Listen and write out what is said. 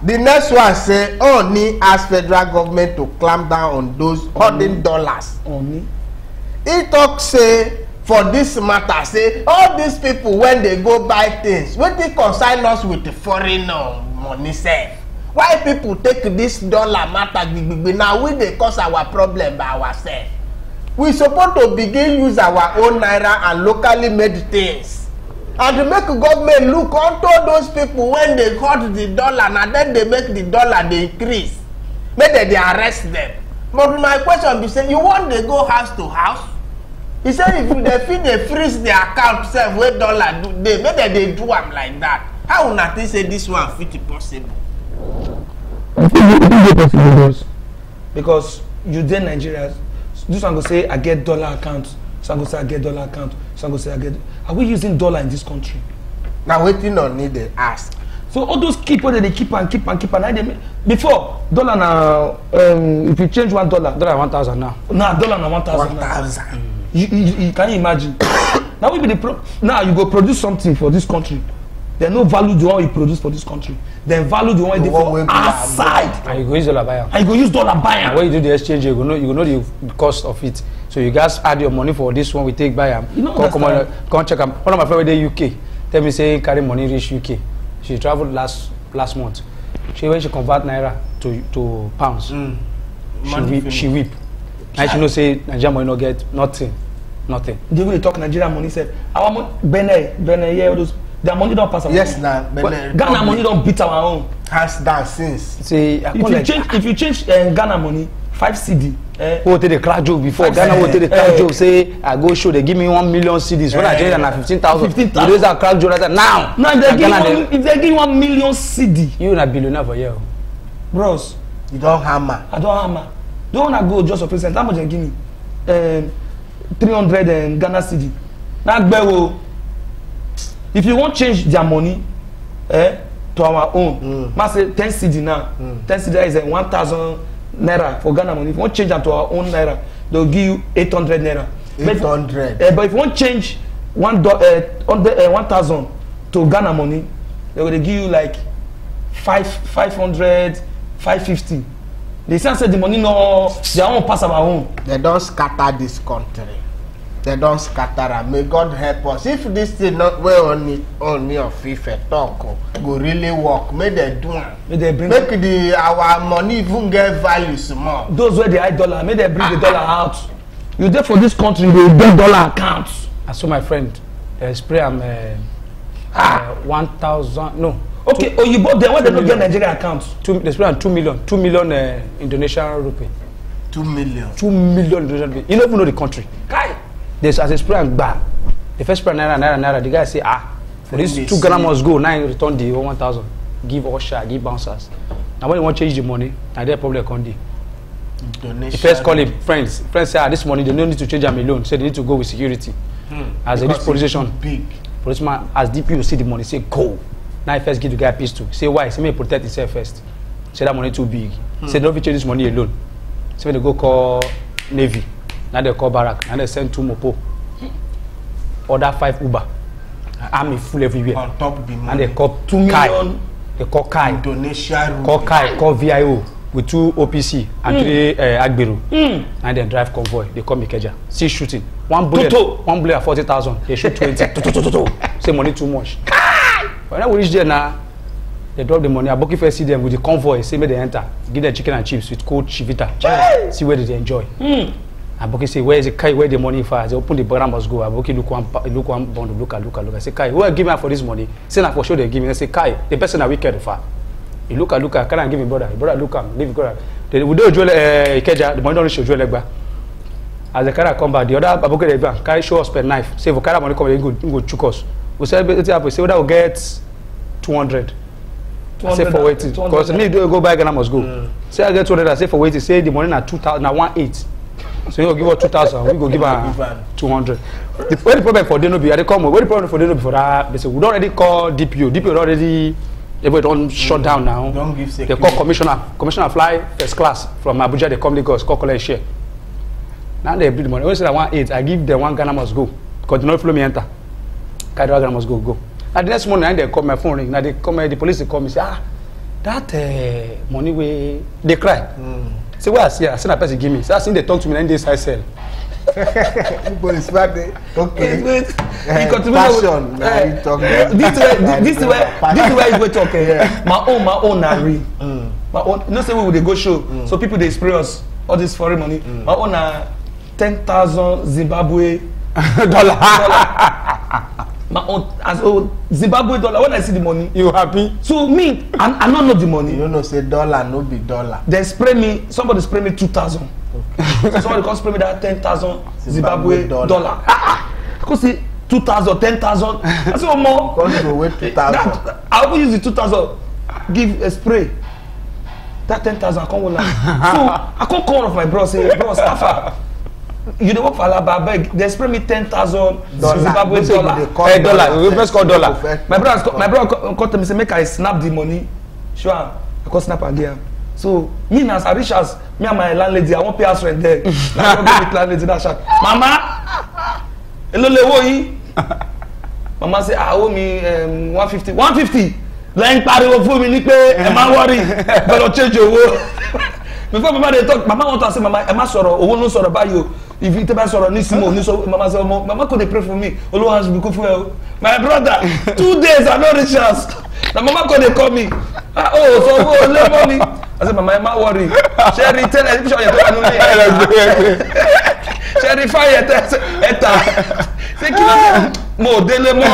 The next one say Ooni ask federal government to clamp down on those hoarding dollars. Ooni. He talk say for this matter say all these people when they go buy things, wetin concern us with the foreign money sef? Why people take this dollar matter gbigbi now we dey cause our problem by ourselves? We suppose to begin use our own naira and locally made things, and to make government look unto those people when they hoard the dollar and then they make the dollar dey increase, make dem dey arrest them. But my question be say you wan dey go house to house? He said if they fit dey freeze the account sef wey dollar do dey, make dem dey do am like that. How una think say this one fit possible? I think it possible because you dey Nigeria. This one go say I get dollar account. Some go say I get dollar account. Some go say I get. Are we using dollar in this country? Now wetin Ooni dey ask? So all those keep wey they keep and they before dollar now. If you change $1, dollar 1,000 now. Now dollar now 1,000. 1,000. You can you imagine? Now we be the now you go produce something for this country. There's no value the one you produce for this country. Then value the one you for outside. And you go use dollar buy. And you go use dollar buy. And when you do the exchange, you go know the cost of it. So you guys add your money for this one, we take buy them. You know come check them. One of my friends in the UK tell me say carry money reach UK. She traveled last month. When she convert naira to pounds, she weep. And she know say Nigeria money no get nothing. They will talk Nigerian money said our money Benin yeah all those their money don't pass our yes own. Now Ghana money don't beat our own. Hands down since. See, if you change Ghana money 5 CD. Who take the crack joke before? Ghana will take the crack joke. Say I go show they give me 1 million CDs. When I change na 15,000. You raise that crack joke now. Now if they give 1 million CD, you na billionaire for year. Bros, you don't hammer. I don't hammer. Don't wanna go just for present. How much they give me? 300 Ghana CD. Now if you want change their money, to our own, must say 10 CD now. 10 CD is 1,000 naira for Ghana money. If you want change them to our own naira, they'll give you 800 naira. 800. But if you want change 1,000 to Ghana money, they will give you like 500, 550. They say the money no, they won't pass our own. They don't scatter this country. They don't scatter am. May God help us. If this thing not well only of FIFA talk go really work, may they do am. May they bring make our money even get value small. Those where they hide dollar, may they bring the dollar out. You there for this country, they get dollar accounts. I saw my friend spray am 1,000 no. Okay, oh you bought them when they don't get Nigeria accounts. They spray am 2 million Indonesian rupee. 2 million. 2 million Indonesian rupee. You don't even know the country. Kai. There's as a spray and bar. The first spray naira. The guy say for this 2 Ghana must go. Now return the 1,000. Give usher, give bouncers. Now when you want to change the money, now they probably can't do. The first call him friends. Friends say this money they don't need to change them alone. Say they need to go with security. As this police station, big policeman as DPO see the money say go. Now he first give the guy a pistol. Say why? Say may protect himself first. Say that money too big. Say don't change this money alone. So when they go call Navy. Now they call Barrack. Now they send 2 mopo. Order 5 Uber. Army full everywhere. On top the money. And they call 2 million. Kai. They call Kai. Indonesia. Call Kai. Call VIO with 2 OPC and 3 Agberu. And then drive convoy. They call Mikeja. See shooting. One bullet at 40,000. They shoot 20. Say money too much. When we reach there now, they drop the money. Aboki first see them with the convoy. Say may they enter. Give them chicken and chips with cold chivita. See where they enjoy. Aboki say, where is the Kai? Where the money for? They open the bar must go. Aboki look one bond, look. I say, Kai, who are giving for this money? Say na for sure they give me. I say, Kai, the person are wicked for. You look. Can I give him brother? Brother look am, leave brother. We do Ikeja. The money don't show Legba. As the car come back, the other Aboki they go carry show us pen knife. Say for car money come, they go choke us. We say say that will get 200. I say for waiting. Because me do go buy Ghana must go. Say I get 200. I say for waiting. Say the money na 2,000, na 1,800. So you go give her 2,000, we go give her 200. Where the problem for them no be? They come. Where the problem for them no be for that? They say we don't already call DPO. DPO already everybody don't shut down now. Don't give they call commissioner. Commissioner fly first class from Abuja. They come Lagos. Call collect share. Now they bring the money. When say that 1,800, I give them 1 Ghana must go. Because they don't follow me enter. Ghana must go. Now the next morning, they call my phone ring. Now they come. The police they call me say that money wey dey cry. Say where I see her, say na person give me. Say I seen they talk to me, then they say sell. People is bad. Okay. Passion. This is where you go talk. My own na real. My own. You know say we dey go show, so people dey spray us all this foreign money. My own na 10,000 Zimbabwe dollar. My own as Zimbabwe dollar. When I see the money, you happy? So me, I don't know the money. You don't know say dollar no be dollar. They spray me. Somebody spray me 2,000. So somebody come spray me that 10,000 Zimbabwe dollar. Because see 2,000, 10,000. I say more. Can't go wait 2,000. I will use the 2,000. Give a spray. That 10,000 I come with. So I come call one of my bros. Say, bro, Staffa. You don't work for Alaba, beg. They spray me 10,000 Zimbabwe dollar. Dollar. We first call dollar. My brother called me say make I snap the money. Sure, I can snap again. So me as I reach as me and my landlady, I won't pay house rent there. Now I go meet landlady that shot. Mama, hello lewo. Mama say I owe me 150. 150. Like pariwo fún mi ní pé ẹ má worry, better change your word. Before mama dey talk, mama want to say mama ẹ má sọ̀rọ̀, owó no sọ̀rọ̀ báyìí. If you tell me sọ̀rọ̀ ní simo, ní so mama say mama could dey pray for me. Olúwa has been good for you. My brother, 2 days I no reach house. Na mama could dey call me. So le money. I say mama ẹ má worry. Sherry tell her sure you tell me. Sherry fire eta. Say kí ló mo délé mo.